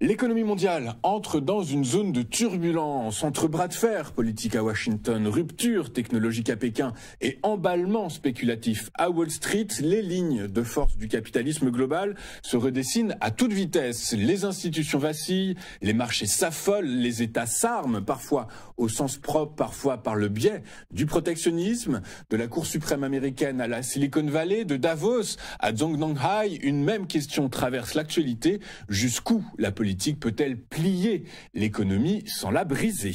L'économie mondiale entre dans une zone de turbulence entre bras de fer politique à Washington, rupture technologique à Pékin et emballement spéculatif à Wall Street. Les lignes de force du capitalisme global se redessinent à toute vitesse. Les institutions vacillent, les marchés s'affolent, les États s'arment, parfois au sens propre, parfois par le biais du protectionnisme. De la Cour suprême américaine à la Silicon Valley, de Davos à Zhongnanhai, une même question traverse l'actualité. Jusqu'où la politique peut-elle plier l'économie sans la briser?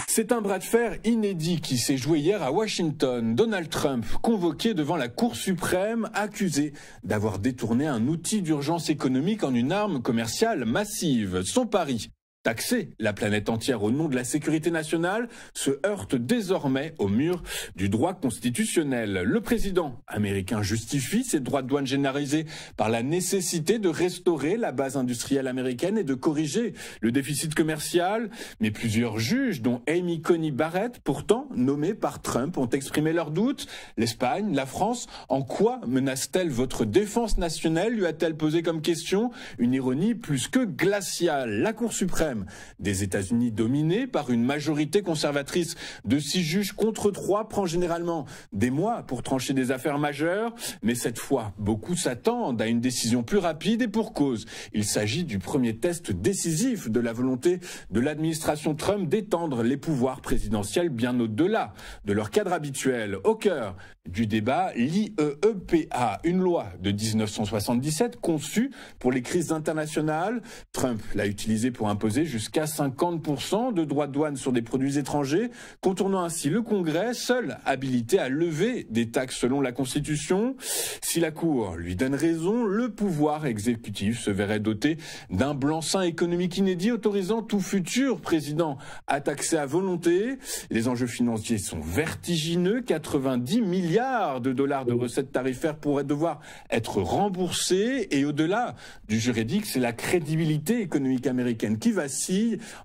C'est un bras de fer inédit qui s'est joué hier à Washington. Donald Trump, convoqué devant la Cour suprême, accusé d'avoir détourné un outil d'urgence économique en une arme commerciale massive. Son pari, taxer la planète entière au nom de la sécurité nationale, se heurte désormais au mur du droit constitutionnel. Le président américain justifie ses droits de douane généralisés par la nécessité de restaurer la base industrielle américaine et de corriger le déficit commercial. Mais plusieurs juges, dont Amy Coney Barrett, pourtant nommée par Trump, ont exprimé leurs doutes. L'Espagne, la France, en quoi menace-t-elle votre défense nationale, lui a-t-elle posé comme question? Une ironie plus que glaciale. La Cour suprême des États-Unis, dominée par une majorité conservatrice de 6 juges contre 3, prend généralement des mois pour trancher des affaires majeures. Mais cette fois, beaucoup s'attendent à une décision plus rapide et pour cause. Il s'agit du premier test décisif de la volonté de l'administration Trump d'étendre les pouvoirs présidentiels bien au-delà de leur cadre habituel. Au cœur du débat, l'IEEPA, une loi de 1977 conçue pour les crises internationales. Trump l'a utilisée pour imposer jusqu'à 50% de droits de douane sur des produits étrangers, contournant ainsi le Congrès, seul habilité à lever des taxes selon la Constitution. Si la Cour lui donne raison, le pouvoir exécutif se verrait doté d'un blanc-seing économique inédit autorisant tout futur président à taxer à volonté. Les enjeux financiers sont vertigineux, 90 milliards de dollars de recettes tarifaires pourraient devoir être remboursés et au-delà du juridique, c'est la crédibilité économique américaine qui vacille.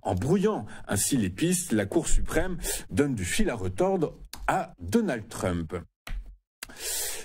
En brouillant ainsi les pistes, la Cour suprême donne du fil à retordre à Donald Trump.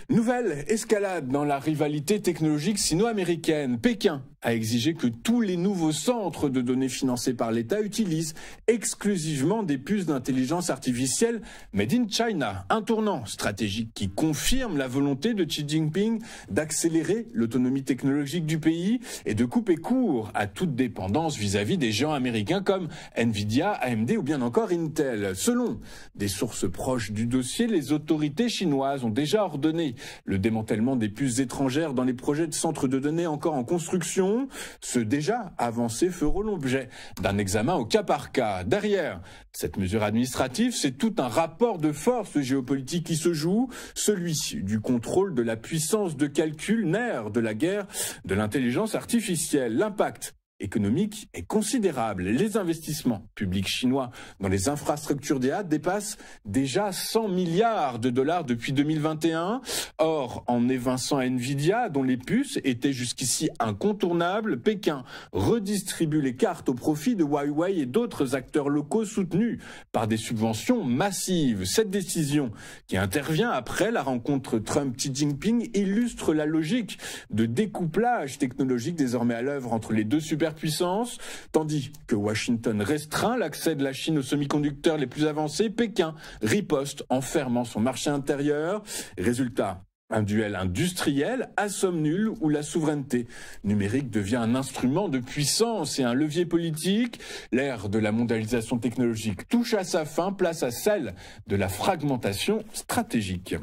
Nouvelle escalade dans la rivalité technologique sino-américaine. Pékin a exigé que tous les nouveaux centres de données financés par l'État utilisent exclusivement des puces d'intelligence artificielle made in China. Un tournant stratégique qui confirme la volonté de Xi Jinping d'accélérer l'autonomie technologique du pays et de couper court à toute dépendance vis-à-vis des géants américains comme Nvidia, AMD ou bien encore Intel. Selon des sources proches du dossier, les autorités chinoises ont déjà ordonné le démantèlement des puces étrangères dans les projets de centres de données encore en construction. Ceux déjà avancés feront l'objet d'un examen au cas par cas. Derrière cette mesure administrative, c'est tout un rapport de force géopolitique qui se joue, celui du contrôle de la puissance de calcul, nerf de la guerre de l'intelligence artificielle. L'impact économique est considérable. Les investissements publics chinois dans les infrastructures d'IA dépassent déjà 100 milliards de dollars depuis 2021. Or, en évinçant Nvidia, dont les puces étaient jusqu'ici incontournables, Pékin redistribue les cartes au profit de Huawei et d'autres acteurs locaux soutenus par des subventions massives. Cette décision, qui intervient après la rencontre Trump-Xi Jinping, illustre la logique de découplage technologique désormais à l'œuvre entre les deux superpuissances, tandis que Washington restreint l'accès de la Chine aux semi-conducteurs les plus avancés, Pékin riposte en fermant son marché intérieur. Résultat, un duel industriel à somme nulle où la souveraineté numérique devient un instrument de puissance et un levier politique. L'ère de la mondialisation technologique touche à sa fin, place à celle de la fragmentation stratégique.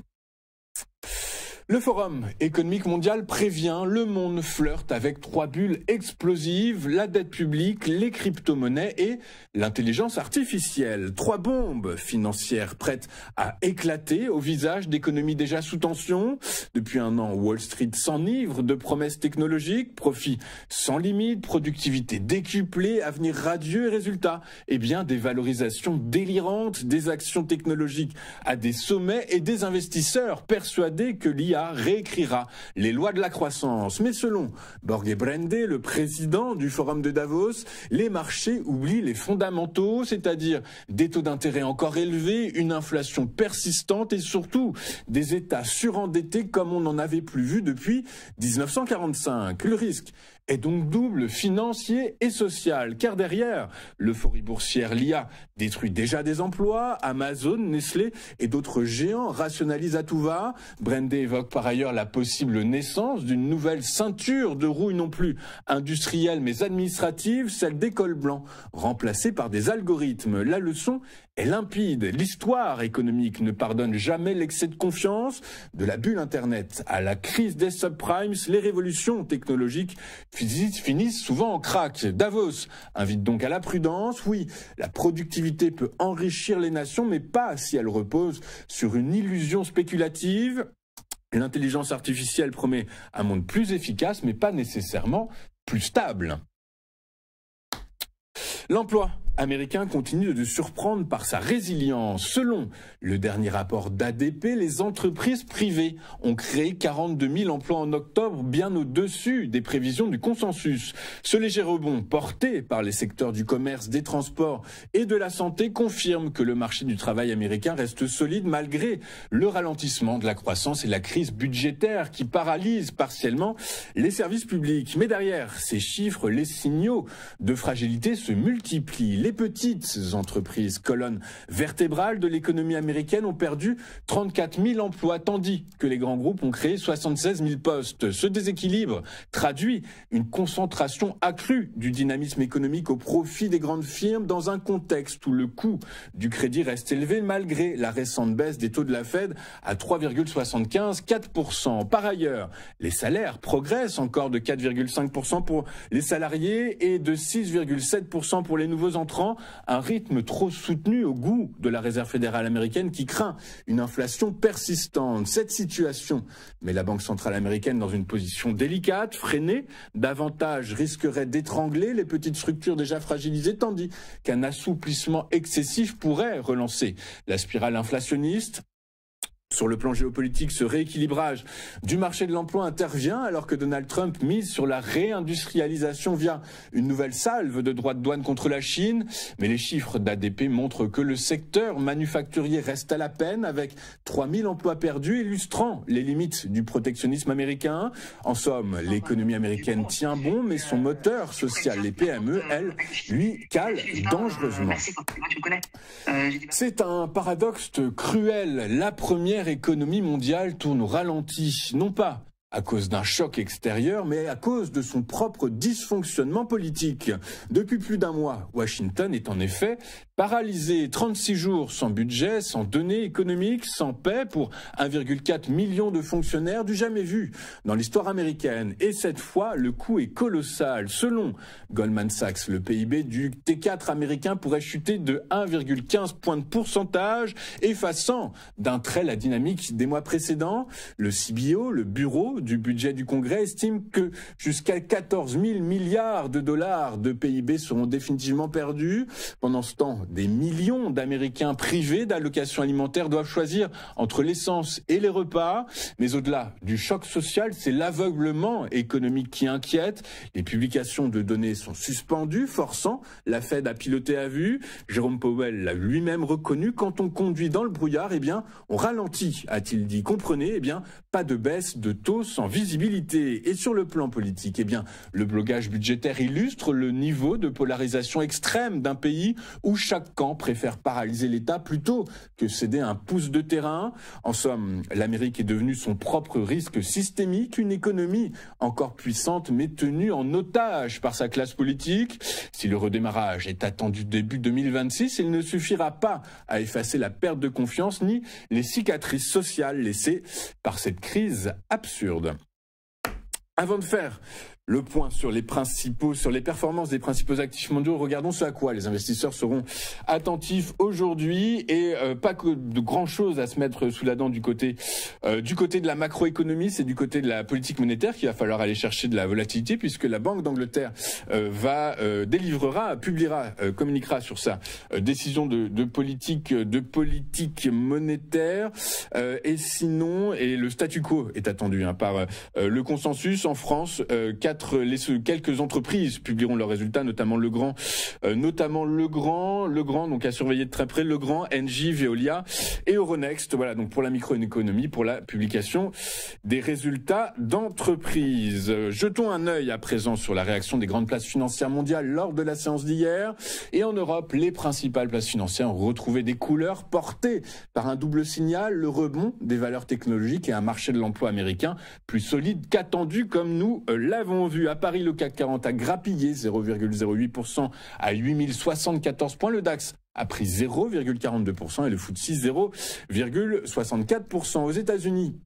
Le Forum économique mondial prévient, le monde flirte avec 3 bulles explosives, la dette publique, les crypto-monnaies et l'intelligence artificielle. 3 bombes financières prêtes à éclater au visage d'économies déjà sous tension. Depuis un an, Wall Street s'enivre de promesses technologiques, profits sans limite, productivité décuplée, avenir radieux et résultat, eh bien des valorisations délirantes, des actions technologiques à des sommets et des investisseurs persuadés que l'IA milliards réécrira les lois de la croissance. Mais selon Borge Brende, le président du Forum de Davos, les marchés oublient les fondamentaux, c'est-à-dire des taux d'intérêt encore élevés, une inflation persistante et surtout des États surendettés comme on n'en avait plus vu depuis 1945. Le risque est donc double, financier et social, car derrière l'euphorie boursière, l'IA détruit déjà des emplois, Amazon, Nestlé et d'autres géants rationalisent à tout va. Brende évoque par ailleurs la possible naissance d'une nouvelle ceinture de rouille non plus industrielle mais administrative, celle des cols blancs, remplacée par des algorithmes. La leçon est limpide. L'histoire économique ne pardonne jamais l'excès de confiance. De la bulle Internet à la crise des subprimes, les révolutions technologiques finissent souvent en crack. Davos invite donc à la prudence. Oui, la productivité peut enrichir les nations, mais pas si elle repose sur une illusion spéculative. L'intelligence artificielle promet un monde plus efficace, mais pas nécessairement plus stable. L'emploi américain continue de surprendre par sa résilience. Selon le dernier rapport d'ADP, les entreprises privées ont créé 42 000 emplois en octobre, bien au-dessus des prévisions du consensus. Ce léger rebond porté par les secteurs du commerce, des transports et de la santé confirme que le marché du travail américain reste solide malgré le ralentissement de la croissance et la crise budgétaire qui paralyse partiellement les services publics. Mais derrière ces chiffres, les signaux de fragilité se multiplient. Les petites entreprises, colonne vertébrale de l'économie américaine, ont perdu 34 000 emplois, tandis que les grands groupes ont créé 76 000 postes. Ce déséquilibre traduit une concentration accrue du dynamisme économique au profit des grandes firmes dans un contexte où le coût du crédit reste élevé malgré la récente baisse des taux de la Fed à 3,75-4%. Par ailleurs, les salaires progressent encore de 4,5% pour les salariés et de 6,7% pour les nouveaux entrants, un rythme trop soutenu au goût de la Réserve fédérale américaine qui craint une inflation persistante. Cette situation met la Banque centrale américaine dans une position délicate, freinée, davantage risquerait d'étrangler les petites structures déjà fragilisées, tandis qu'un assouplissement excessif pourrait relancer la spirale inflationniste. Sur le plan géopolitique, ce rééquilibrage du marché de l'emploi intervient alors que Donald Trump mise sur la réindustrialisation via une nouvelle salve de droits de douane contre la Chine. Mais les chiffres d'ADP montrent que le secteur manufacturier reste à la peine avec 3 000 emplois perdus, illustrant les limites du protectionnisme américain. En somme, l'économie américaine tient bon, mais son moteur social, les PME, elles, lui, cale dangereusement. C'est un paradoxe cruel. La première économie mondiale tourne au ralenti, non pas à cause d'un choc extérieur, mais à cause de son propre dysfonctionnement politique. Depuis plus d'un mois, Washington est en effet paralysé. 36 jours sans budget, sans données économiques, sans paix pour 1,4 million de fonctionnaires du jamais vu dans l'histoire américaine. Et cette fois, le coût est colossal. Selon Goldman Sachs, le PIB du T4 américain pourrait chuter de 1,15 point de pourcentage, effaçant d'un trait la dynamique des mois précédents. Le CBO, le bureau du budget du Congrès, estime que jusqu'à 14 000 milliards de dollars de PIB seront définitivement perdus. Pendant ce temps, des millions d'Américains privés d'allocations alimentaires doivent choisir entre l'essence et les repas. Mais au-delà du choc social, c'est l'aveuglement économique qui inquiète. Les publications de données sont suspendues, forçant la Fed à piloter à vue. Jérôme Powell l'a lui-même reconnu, quand on conduit dans le brouillard, eh bien, on ralentit, a-t-il dit. Comprenez, eh bien, pas de baisse de taux sans visibilité. Et sur le plan politique, eh bien, le blocage budgétaire illustre le niveau de polarisation extrême d'un pays où chaque camp préfère paralyser l'État plutôt que céder un pouce de terrain. En somme, l'Amérique est devenue son propre risque systémique, une économie encore puissante mais tenue en otage par sa classe politique. Si le redémarrage est attendu début 2026, il ne suffira pas à effacer la perte de confiance ni les cicatrices sociales laissées par cette crise absurde. Avant de faire Le point sur les performances des principaux actifs mondiaux. Regardons ce à quoi les investisseurs seront attentifs aujourd'hui et pas que de grand chose à se mettre sous la dent du côté de la macroéconomie, c'est du côté de la politique monétaire qu'il va falloir aller chercher de la volatilité puisque la Banque d'Angleterre communiquera sur sa décision de politique monétaire et sinon le statu quo est attendu par le consensus en France. Quelques entreprises publieront leurs résultats, notamment Legrand, donc à surveiller de très près, Legrand, Engie, Veolia et Euronext. Voilà, donc pour la microéconomie, pour la publication des résultats d'entreprises. Jetons un œil à présent sur la réaction des grandes places financières mondiales lors de la séance d'hier. Et en Europe, les principales places financières ont retrouvé des couleurs portées par un double signal, le rebond des valeurs technologiques et un marché de l'emploi américain plus solide qu'attendu, comme nous l'avons vu. À Paris, le CAC 40 a grappillé 0,08% à 8074 points. Le DAX a pris 0,42% et le FTSE 0,64%. Aux États-Unis,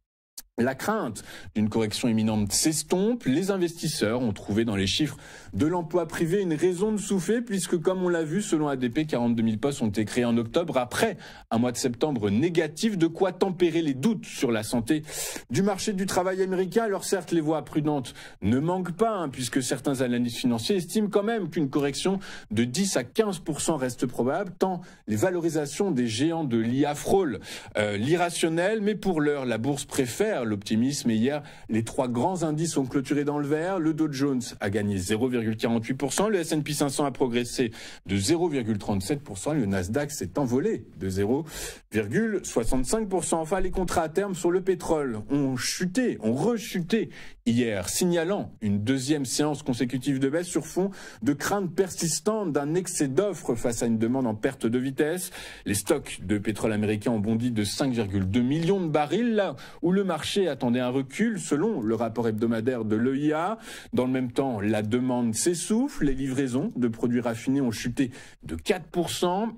la crainte d'une correction imminente s'estompe. Les investisseurs ont trouvé dans les chiffres de l'emploi privé une raison de souffler puisque, comme on l'a vu, selon ADP, 42 000 postes ont été créés en octobre après un mois de septembre négatif, de quoi tempérer les doutes sur la santé du marché du travail américain. Alors certes, les voies prudentes ne manquent pas puisque certains analystes financiers estiment quand même qu'une correction de 10 à 15% reste probable, tant les valorisations des géants de l'IA frôlent l'irrationnel. Mais pour l'heure, la bourse préfère l'optimisme et hier, les trois grands indices ont clôturé dans le vert. Le Dow Jones a gagné 0,48%, le S&P 500 a progressé de 0,37%, le Nasdaq s'est envolé de 0,65%. Enfin, les contrats à terme sur le pétrole ont rechuté hier, signalant une deuxième séance consécutive de baisse sur fond de crainte persistante d'un excès d'offres face à une demande en perte de vitesse. Les stocks de pétrole américains ont bondi de 5,2 millions de barils, là où le marché attendait un recul selon le rapport hebdomadaire de l'EIA. Dans le même temps, la demande s'essouffle, les livraisons de produits raffinés ont chuté de 4%.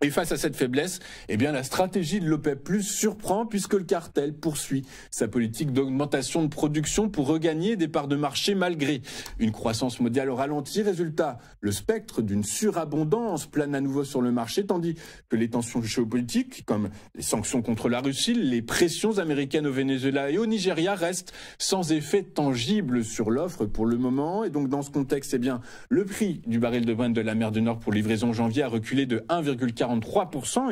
Et face à cette faiblesse, la stratégie de l'OPEP+ surprend puisque le cartel poursuit sa politique d'augmentation de production pour regagner des parts de marché malgré une croissance mondiale au ralenti. Résultat, le spectre d'une surabondance plane à nouveau sur le marché, tandis que les tensions géopolitiques, comme les sanctions contre la Russie, les pressions américaines au Venezuela et au Nigeria restent sans effet tangible sur l'offre pour le moment. Et donc dans ce contexte, le prix du baril de Brent de la mer du Nord pour livraison janvier a reculé de 1,43%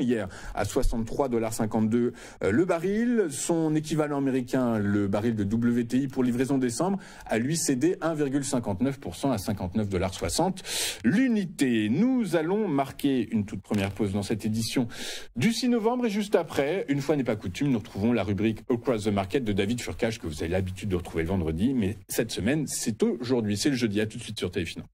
hier à 63,52 $. Le baril, son équivalent américain, le baril de WTI pour livraison décembre, a lui cédé 1,59% à 59,60 $ l'unité. Nous allons marquer une toute première pause dans cette édition du 6 novembre et juste après, une fois n'est pas coutume, nous retrouvons la rubrique Across the Market de David Furcage que vous avez l'habitude de retrouver le vendredi, mais cette semaine, c'est aujourd'hui, c'est le jeudi. À tout de suite sur Téléfinance.